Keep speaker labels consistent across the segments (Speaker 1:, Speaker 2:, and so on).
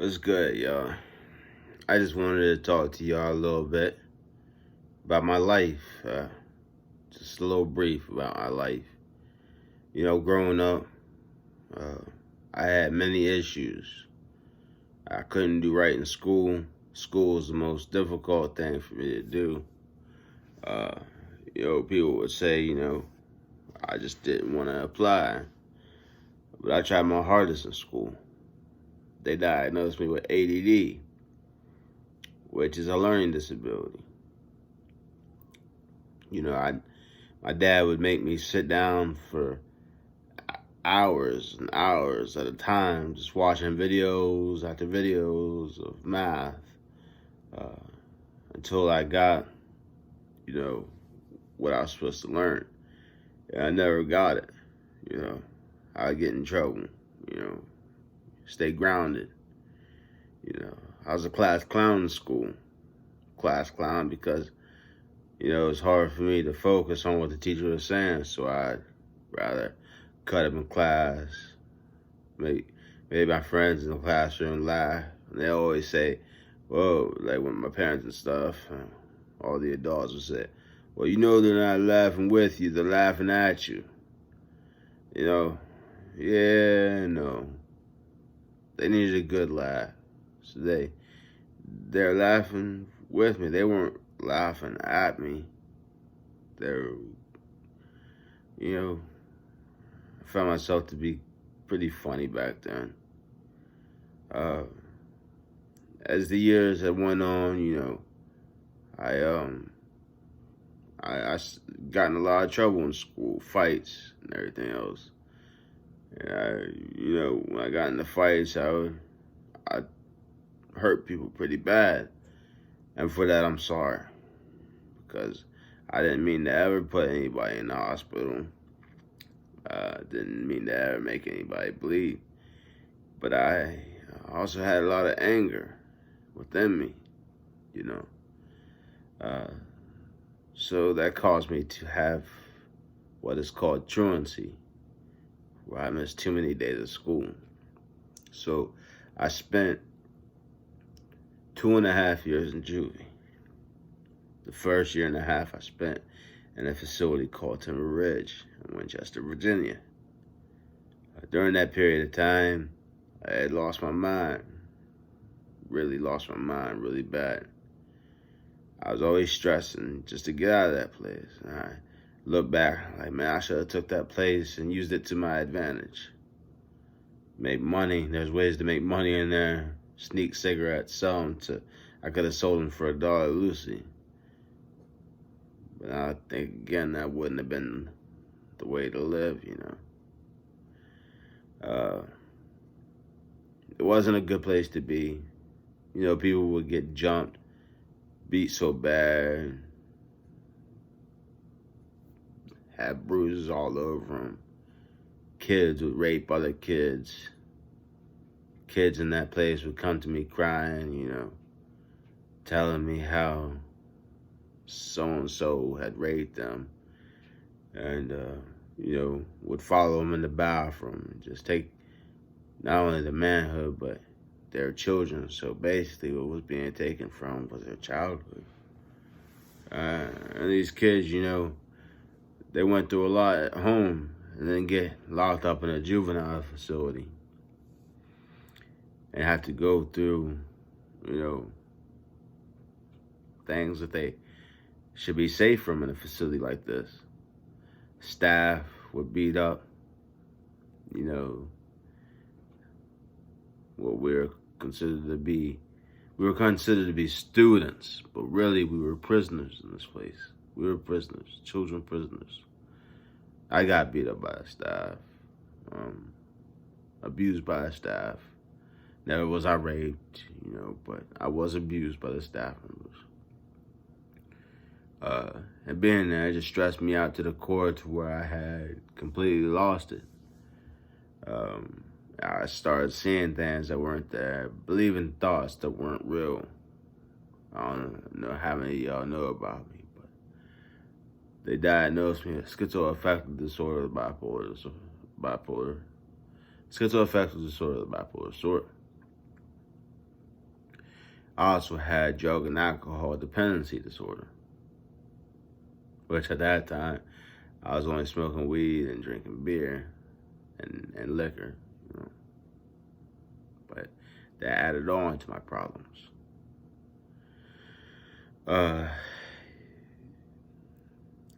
Speaker 1: What's good, y'all? I just wanted to talk to y'all a little bit about my life. Just a little brief about my life. Growing up, uh, I had many issues. I couldn't do right in school. School was the most difficult thing for me to do. Uh, People would say, I just didn't want to apply. But I tried my hardest in school. They diagnosed me with ADD, which is a learning disability. My dad would make me sit down for hours and hours at a time, just watching videos after videos of math uh, until I got, what I was supposed to learn. And I never got it. I would get in trouble. Stay grounded. I was a class clown in school. Class clown because it's hard for me to focus on what the teacher was saying, so I'd rather cut up in class. Maybe my friends in the classroom laugh, and they always say, "Whoa!" Like when my parents and stuff, all the adults would say, "Well, they're not laughing with you; they're laughing at you." Yeah, no. They needed a good laugh, so they're laughing with me. They weren't laughing at me. They're, I found myself to be pretty funny back then. As the years that went on, I got in a lot of trouble in school, fights and everything else. And when I got into fights, I hurt people pretty bad, and for that I'm sorry, because I didn't mean to ever put anybody in the hospital. Didn't mean to ever make anybody bleed. But I also had a lot of anger within me, So that caused me to have what is called truancy, where I missed too many days of school. So I spent 2.5 years in juvie. The first year and a half I spent in a facility called Timber Ridge in Winchester, Virginia. During that period of time, I had lost my mind. Really lost my mind really bad. I was always stressing just to get out of that place. And I look back like, man, I should have took that place and used it to my advantage. Make money. There's ways to make money in there. Sneak cigarettes, sell them I could have sold them for $1 Lucy. But I think, again, that wouldn't have been the way to live, It wasn't a good place to be. People would get jumped, beat so bad, have bruises all over them. Kids would rape other kids. Kids in that place would come to me crying, telling me how so-and-so had raped them. And, would follow them in the bathroom and just take not only the manhood, but their children. So basically what was being taken from was their childhood. And these kids, they went through a lot at home and then get locked up in a juvenile facility and have to go through, things that they should be safe from in a facility like this. Staff were beat up, what we were considered to be students, but really we were prisoners in this place. We were prisoners, children prisoners. I got beat up by the staff, abused by the staff. Never was I raped, but I was abused by the staff members. And being there just stressed me out to the core to where I had completely lost it. I started seeing things that weren't there, believing thoughts that weren't real. I don't know how many of y'all know about me, but they diagnosed me with schizoaffective disorder, schizoaffective disorder, the bipolar disorder. I also had drug and alcohol dependency disorder, which at that time, I was only smoking weed and drinking beer and liquor, you know. But that added on to my problems.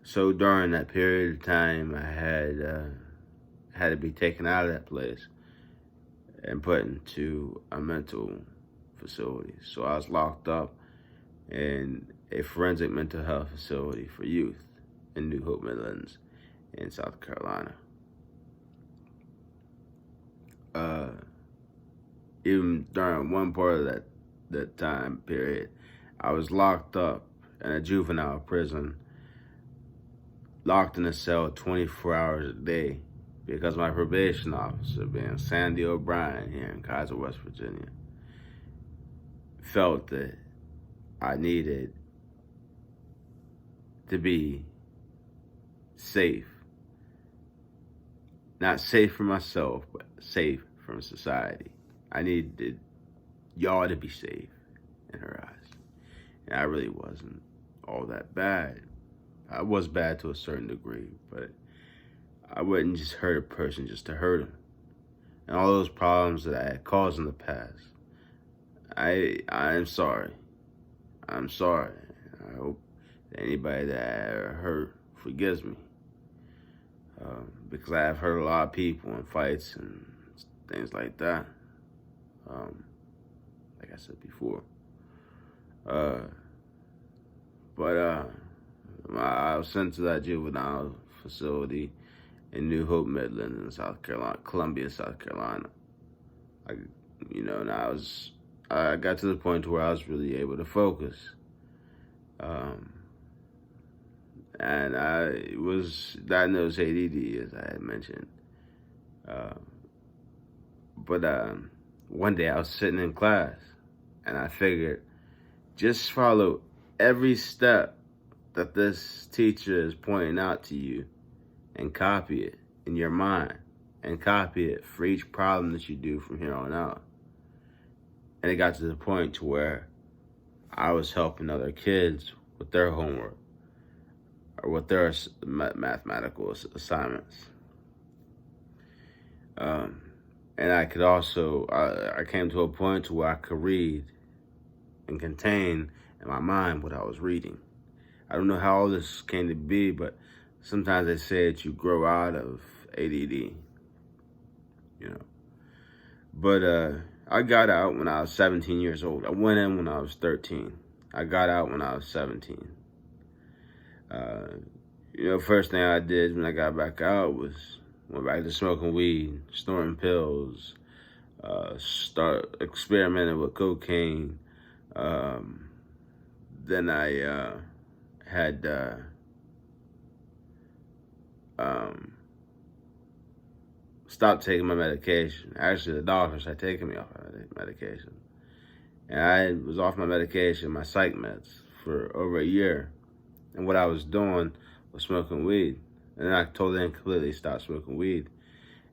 Speaker 1: So during that period of time, I had to be taken out of that place and put into a mental facility. So I was locked up in a forensic mental health facility for youth in New Hope, Midlands, in South Carolina. Even during one part of that time period, I was locked up in a juvenile prison, locked in a cell 24 hours a day, because my probation officer, being Sandy O'Brien here in Kaiser, West Virginia, felt that I needed to be safe. Not safe for myself, but safe from society. I needed y'all to be safe in her eyes. And I really wasn't all that bad. I was bad to a certain degree, but I wouldn't just hurt a person just to hurt him. And all those problems that I had caused in the past, I'm sorry. I'm sorry. I hope that anybody that I ever hurt forgives me. Because I have hurt a lot of people in fights and things like that. Like I said before. I was sent to that juvenile facility in New Hope, Midlands, in South Carolina, Columbia, South Carolina. And I got to the point where I was really able to focus. And I was diagnosed ADD, as I had mentioned. But one day I was sitting in class, and I figured, just follow every step that this teacher is pointing out to you and copy it in your mind and copy it for each problem that you do from here on out. And it got to the point to where I was helping other kids with their homework or with their mathematical assignments. And I could also, I came to a point where I could read and contain in my mind what I was reading. I don't know how all this came to be, but sometimes they say that you grow out of ADD, But I got out when I was 17 years old. I went in when I was 13. I got out when I was 17. First thing I did when I got back out was went back to smoking weed, snorting pills, start experimenting with cocaine. Then I had stopped taking my medication. Actually, the doctors had taken me off my medication. And I was off my medication, my psych meds, for over a year. And what I was doing was smoking weed. And then I totally and completely stopped smoking weed.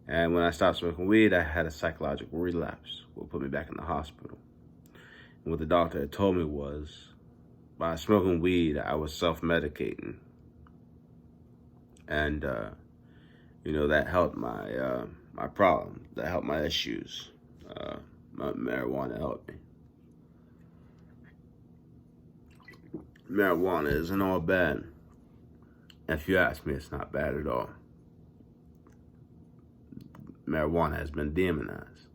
Speaker 1: And when I stopped smoking weed, I had a psychological relapse, what put me back in the hospital. And what the doctor had told me was, by smoking weed, I was self-medicating. And, that helped my problem. That helped my issues. Marijuana helped me. Marijuana isn't all bad. If you ask me, it's not bad at all. Marijuana has been demonized.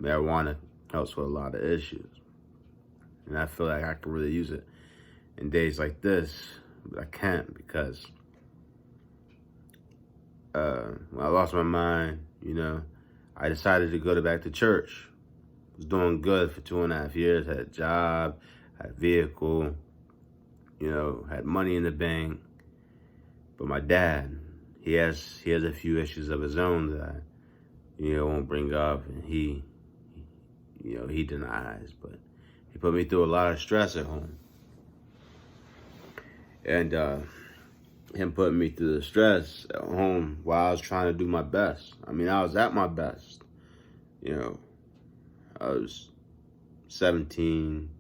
Speaker 1: Marijuana helps with a lot of issues. And I feel like I could really use it in days like this, but I can't because when I lost my mind, I decided to go back to church. I was doing good for 2.5 years, had a job, had a vehicle, had money in the bank. But my dad, he has a few issues of his own that I, won't bring up, and he denies, but he put me through a lot of stress at home. And him putting me through the stress at home while I was trying to do my best. I mean, I was at my best. I was 17,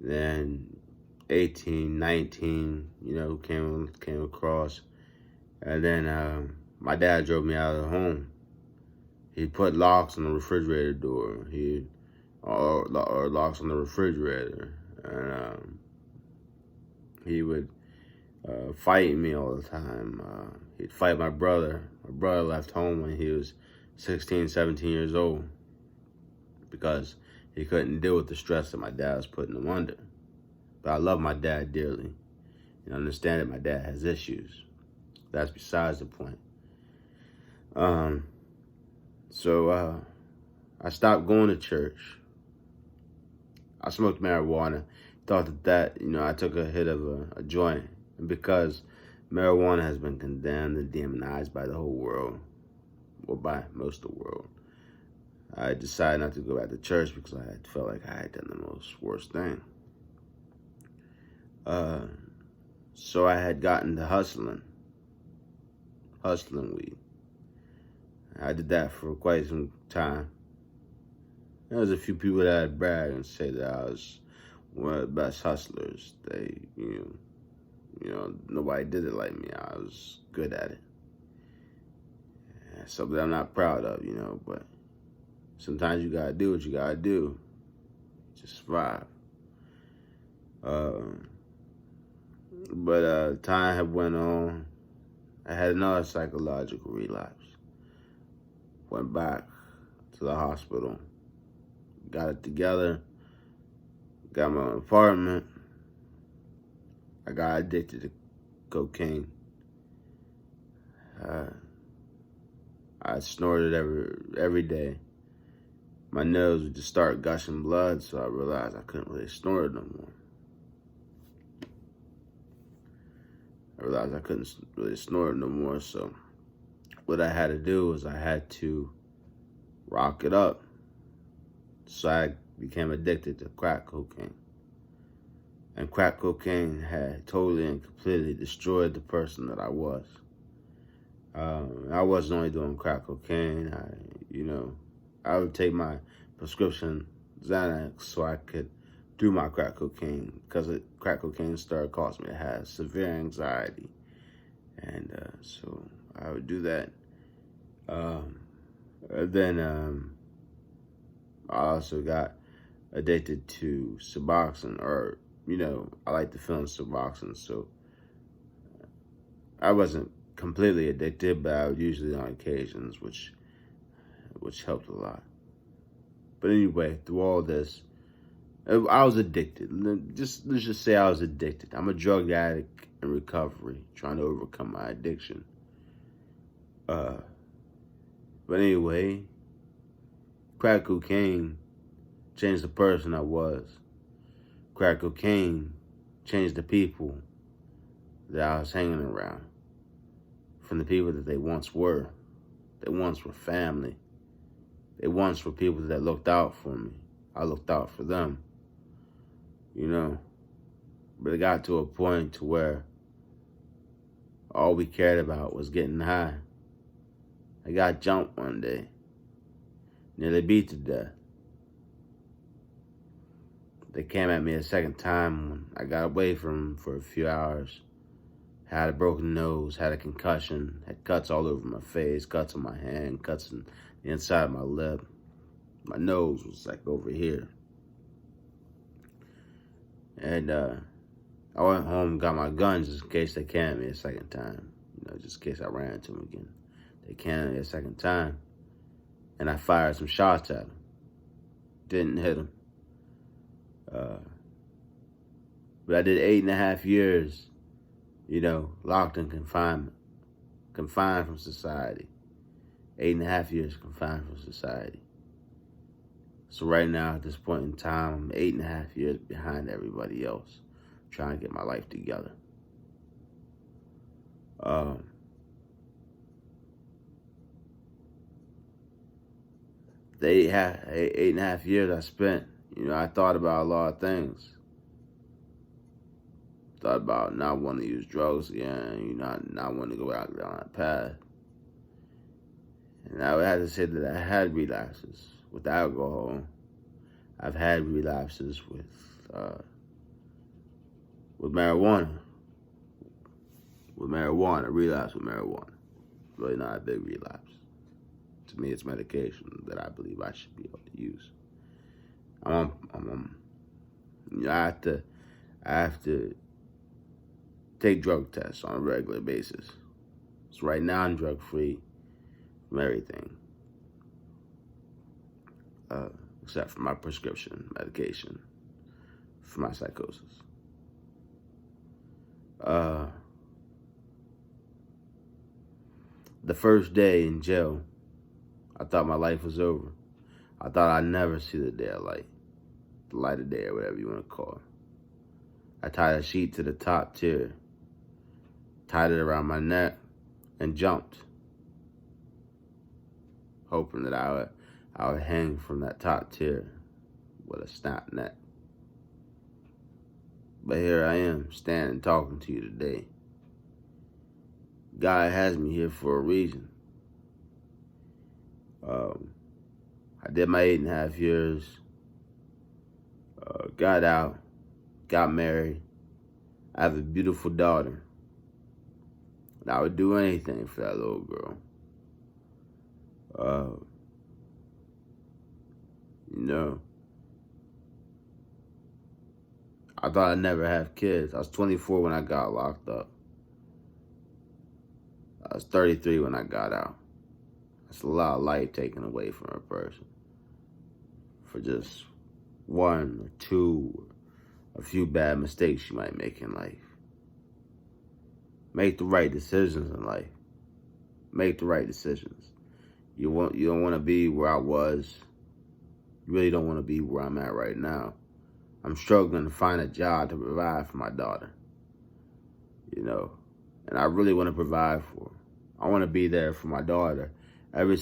Speaker 1: Then 18, 19, came across. And then my dad drove me out of the home. He put locks on the refrigerator door. Or locks on the refrigerator. And he would fight me all the time. He'd fight my brother. My brother left home when he was 16, 17 years old because he couldn't deal with the stress that my dad was putting him under. But I love my dad dearly and understand that my dad has issues. That's besides the point. So I stopped going to church. I smoked marijuana. Thought that I took a hit of a joint. And because marijuana has been condemned and demonized by the whole world, or by most of the world, I decided not to go back to church because I felt like I had done the most worst thing. So I had gotten to hustling weed. I did that for quite some time. There was a few people that would brag and say that I was one of the best hustlers. They, nobody did it like me. I was good at it. Something I'm not proud of, but sometimes you gotta do what you gotta do to survive. But time had went on. I had another psychological relapse. Went back to the hospital. Got it together. Got my own apartment. I got addicted to cocaine. I snorted every day. My nose would just start gushing blood, so I realized I couldn't really snort it no more. So what I had to do was I had to rock it up. So I became addicted to crack cocaine. And crack cocaine had totally and completely destroyed the person that I was. I wasn't only doing crack cocaine. I would take my prescription Xanax so I could do my crack cocaine because crack cocaine started causing me to have severe anxiety. And so I would do that. Then I also got addicted to Suboxone, or, I like the film Suboxone, so I wasn't completely addicted, but I would usually on occasions, which helped a lot. But anyway, through all this, I was addicted. Let's just say I was addicted. I'm a drug addict in recovery, trying to overcome my addiction. But anyway, crack cocaine changed the person I was. Crack cocaine changed the people that I was hanging around. From the people that they once were. They once were family. They once were people that looked out for me. I looked out for them. But it got to a point to where all we cared about was getting high. I got jumped one day. Nearly beat to death. They came at me a second time when I got away from them for a few hours. Had a broken nose, had a concussion, had cuts all over my face, cuts on my hand, cuts on the inside of my lip. My nose was like over here. And I went home and got my guns just in case they came at me a second time. Just in case I ran into them again. They came at me a second time. And I fired some shots at them. Didn't hit them. But I did 8.5 years, locked in confinement. Confined from society. 8.5 years confined from society. So right now, at this point in time, I'm 8.5 years behind everybody else, trying to get my life together. The 8.5 years I spent, I thought about a lot of things. Thought about not wanting to use drugs again, not wanting to go out down that path. And I would have to say that I had relapses with alcohol. I've had relapses with with marijuana. Relapse with marijuana. Really not a big relapse. To me, it's medication that I believe I should be able to use. I have to take drug tests on a regular basis. So right now I'm drug free from everything, except for my prescription medication for my psychosis. The first day in jail, I thought my life was over. I thought I'd never see the day of light. The light of day, or whatever you want to call it. I tied a sheet to the top tier, tied it around my neck, and jumped, hoping that I would hang from that top tier with a snapped neck. But here I am, standing talking to you today. God has me here for a reason. I did my 8.5 years, got out, got married. I have a beautiful daughter. And I would do anything for that little girl. I thought I'd never have kids. I was 24 when I got locked up. I was 33 when I got out. That's a lot of life taken away from a person for just one or two, a few bad mistakes you might make in life. Make the right decisions in life. Make the right decisions. You don't want to be where I was. You really don't want to be where I'm at right now. I'm struggling to find a job to provide for my daughter. And I really want to provide for her. I want to be there for my daughter every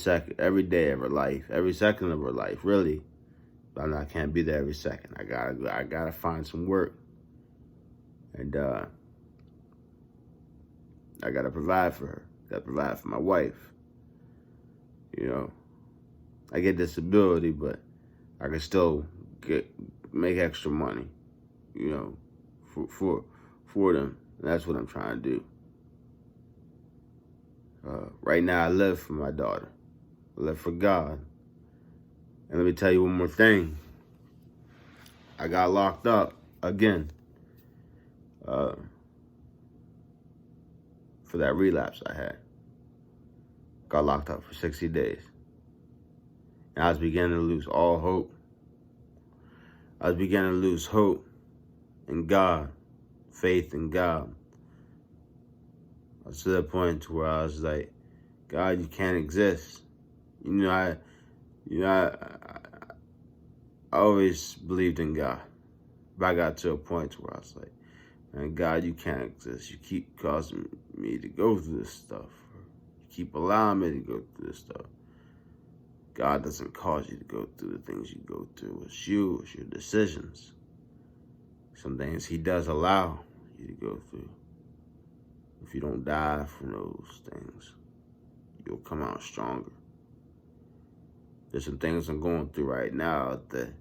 Speaker 1: day of her life, every second of her life, really. But I can't be there every second. I gotta find some work, and I gotta provide for her. Gotta provide for my wife. I get disability, but I can still make extra money. For them. And that's what I'm trying to do. Right now, I live for my daughter. I live for God. And let me tell you one more thing. I got locked up again for that relapse I had. Got locked up for 60 days. And I was beginning to lose all hope. I was beginning to lose hope in God, faith in God. I was to the point where I was like, God, you can't exist. I always believed in God. But I got to a point where I was like, man, God, you can't exist. You keep causing me to go through this stuff. You keep allowing me to go through this stuff. God doesn't cause you to go through the things you go through. It's you, it's your decisions. Some things he does allow you to go through. If you don't die from those things, you'll come out stronger. There's some things I'm going through right now that,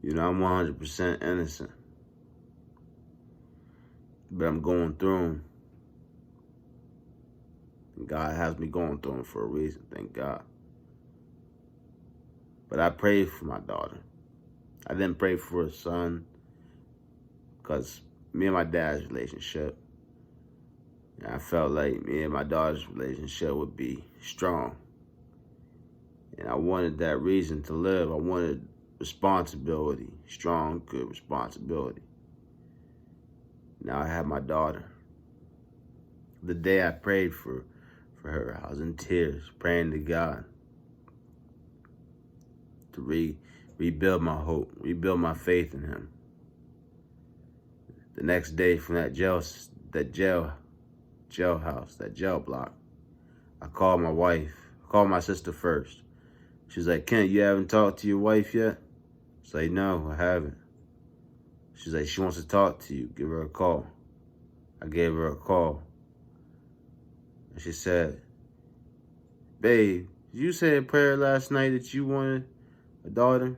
Speaker 1: I'm 100% innocent. But I'm going through them. And God has me going through them for a reason, thank God. But I prayed for my daughter. I didn't pray for a son because me and my dad's relationship, I felt like me and my daughter's relationship would be strong. And I wanted that reason to live. I wanted responsibility, strong, good responsibility. Now I have my daughter. The day I prayed for her, I was in tears, praying to God to rebuild my hope, rebuild my faith in him. The next day from that jail block, I called my wife. I called my sister first. She's like, Kent, you haven't talked to your wife yet? I was like, no, I haven't. She's like, she wants to talk to you. Give her a call. I gave her a call. And she said, babe, did you say a prayer last night that you wanted a daughter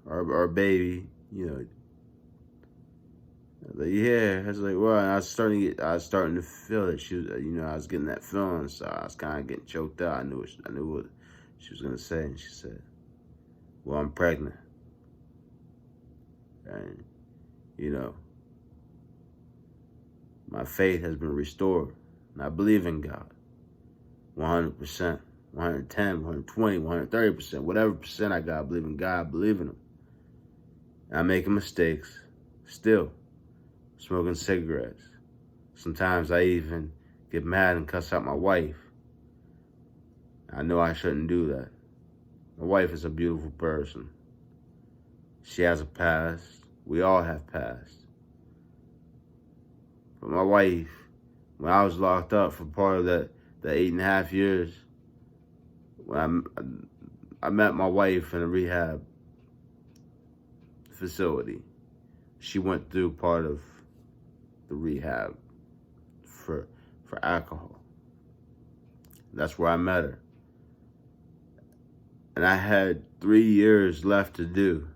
Speaker 1: or a baby? I was like, yeah. I was like, well, and I was starting to feel that she was, I was getting that feeling, so I was kind of getting choked out. I knew what she was gonna say, and she said, well, I'm pregnant. And, you know, my faith has been restored. And I believe in God 100%, 110, 120, 130%, whatever percent I got, I believe in God, I believe in Him. And I'm making mistakes, still, smoking cigarettes. Sometimes I even get mad and cuss out my wife. I know I shouldn't do that. My wife is a beautiful person. She has a past. We all have past. But my wife, when I was locked up for part of the 8.5 years, when I met my wife in a rehab facility. She went through part of the rehab for alcohol. That's where I met her. And I had 3 years left to do.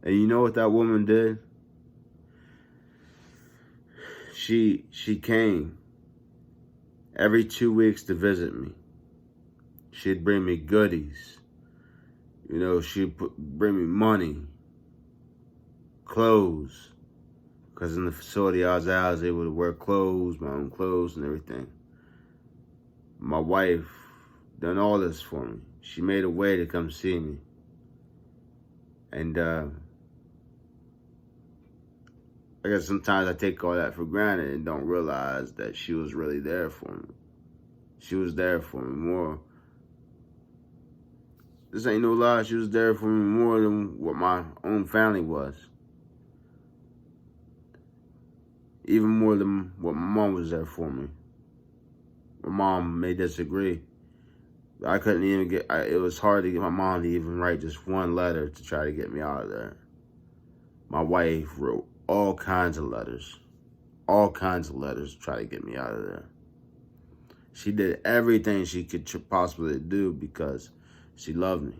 Speaker 1: And you know what that woman did? She came every 2 weeks to visit me. She'd bring me goodies. She'd bring me money, clothes. Because in the facility I was able to wear clothes, my own clothes and everything. My wife done all this for me. She made a way to come see me. And I guess sometimes I take all that for granted and don't realize that she was really there for me. She was there for me more. This ain't no lie. She was there for me more than what my own family was. Even more than what my mom was there for me. My mom may disagree. But I couldn't even it was hard to get my mom to even write just one letter to try to get me out of there. My wife wrote all kinds of letters to try to get me out of there. She did everything she could possibly do because she loved me.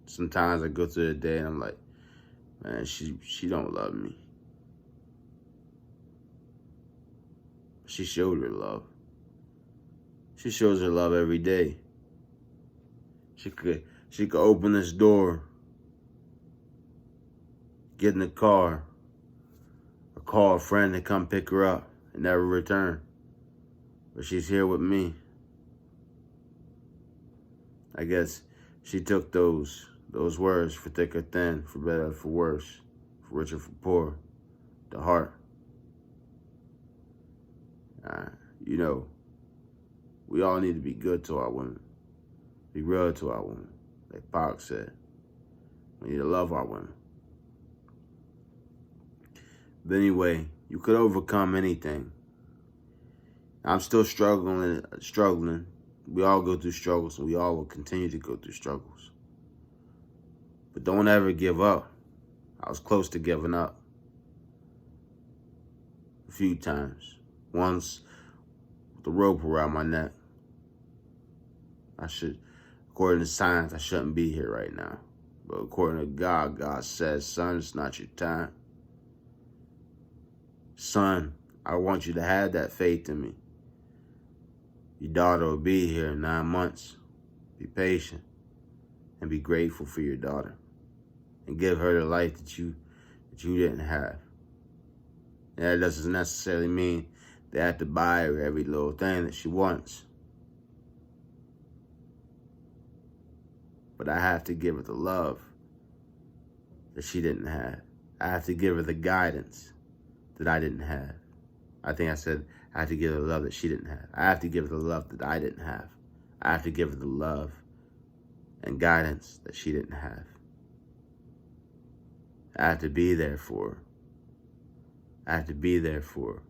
Speaker 1: Sometimes I go through the day and I'm like, man, she don't love me. She showed her love. She shows her love every day. She could open this door, get in the car, or call a friend to come pick her up and never return. But she's here with me. I guess she took those words for thick or thin, for better or for worse, for rich or for poor, to heart. We all need to be good to our women. Be real to our women. Like Pac said, we need to love our women. But anyway, you could overcome anything. I'm still struggling. We all go through struggles, and we all will continue to go through struggles. But don't ever give up. I was close to giving up a few times. Once, with the rope around my neck. According to science, I shouldn't be here right now. But according to God, God says, son, it's not your time. Son, I want you to have that faith in me. Your daughter will be here in 9 months. Be patient and be grateful for your daughter. And give her the life that you didn't have. And that doesn't necessarily mean they have to buy her every little thing that she wants. But I have to give her the love that she didn't have. I have to give her the guidance that I didn't have. I think I said I have to give her the love that she didn't have. I have to give her the love that I didn't have. I have to give her the love and guidance that she didn't have. I have to be there for her. I have to be there for her.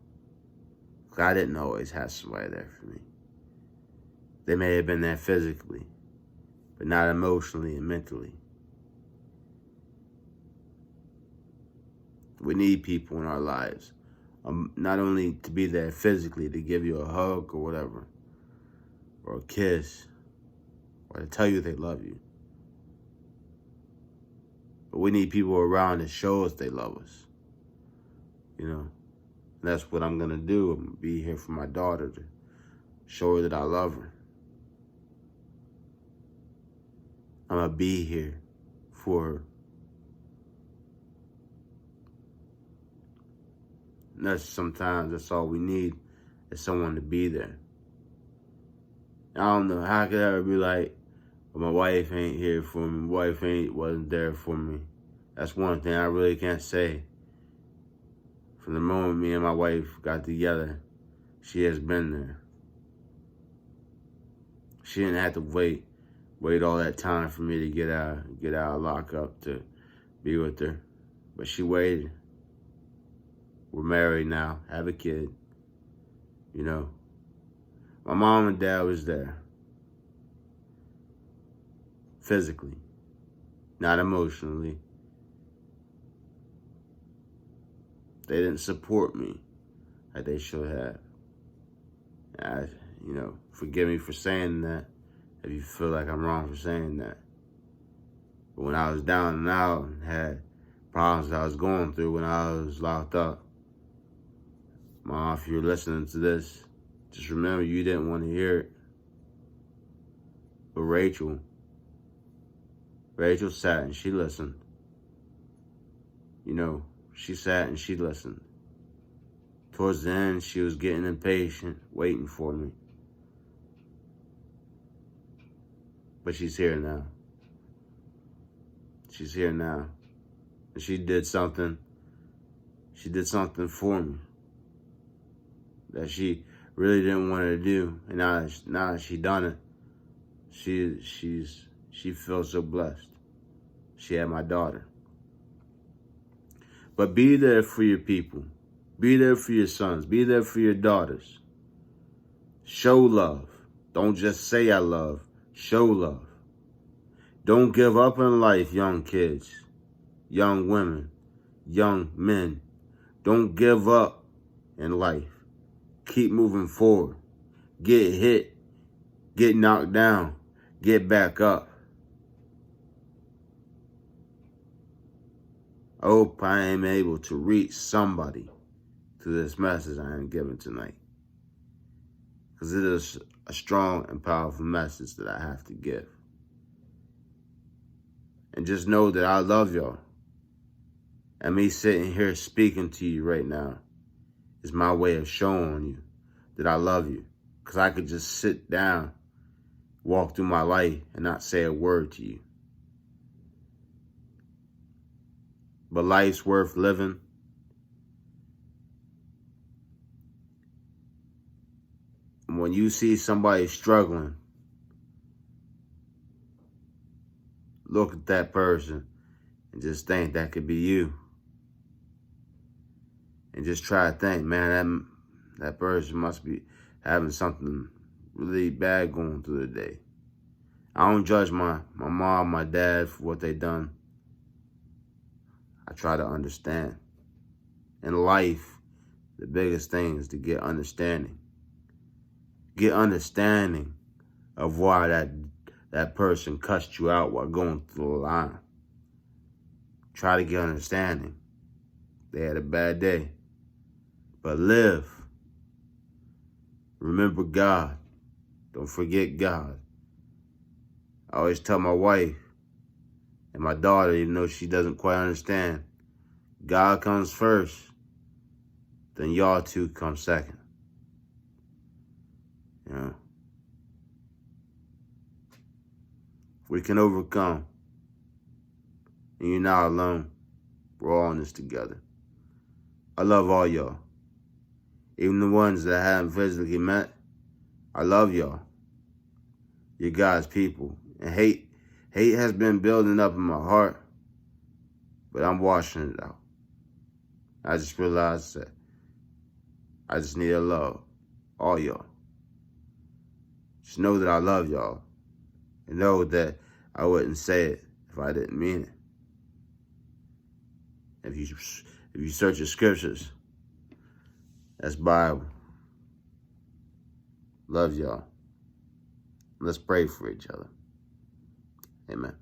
Speaker 1: Because I didn't always have somebody there for me. They may have been there physically, but not emotionally and mentally. We need people in our lives. Not only to be there physically, to give you a hug or whatever, or a kiss, or to tell you they love you. But we need people around to show us they love us. you know. And that's what I'm going to do. I'm going to be here for my daughter to show her that I love her. I'm going to be here for her. And sometimes that's all we need, is someone to be there. I don't know how could I ever be like, well, my wife ain't here for me. My wife wasn't there for me. That's one thing I really can't say. From the moment me and my wife got together, she has been there. She didn't have to wait all that time for me to get out of lockup to be with her. But she waited. We're married now, have a kid, you know. My mom and dad was there. Physically, not emotionally. They didn't support me like they should have. Forgive me for saying that if you feel like I'm wrong for saying that. But when I was down and out and had problems I was going through when I was locked up, Mom, if you're listening to this, just remember you didn't want to hear it. But Rachel sat and she listened. You know, she sat and she listened. Towards the end, she was getting impatient, waiting for me. But she's here now. She's here now. And she did something for me that she really didn't want to do. And now that she done it, she feels so blessed. She had my daughter. But be there for your people. Be there for your sons. Be there for your daughters. Show love. Don't just say I love. Show love. Don't give up in life, young kids, young women, young men. Don't give up in life. Keep moving forward. Get hit. Get knocked down. Get back up. I hope I am able to reach somebody through this message I am giving tonight. Because it is a strong and powerful message that I have to give. And just know that I love y'all. And me sitting here speaking to you right now is my way of showing you that I love you. Because I could just sit down, walk through my life, and not say a word to you. But life's worth living. And when you see somebody struggling, look at that person and just think that could be you. And just try to think, man, that person must be having something really bad going through the day. I don't judge my mom, my dad for what they done. I try to understand. In life, the biggest thing is to get understanding. Get understanding of why that person cussed you out while going through the line. Try to get understanding. They had a bad day. But live. Remember God. Don't forget God. I always tell my wife and my daughter, even though she doesn't quite understand, God comes first, then y'all two come second. You know? We can overcome. And you're not alone. We're all in this together. I love all y'all. Even the ones that I haven't physically met, I love y'all. You're God's people. And hate has been building up in my heart, but I'm washing it out. I just realized that I just need to love all y'all. Just know that I love y'all. And know that I wouldn't say it if I didn't mean it. If you search the scriptures, that's Bible. Love y'all. Let's pray for each other. Amen.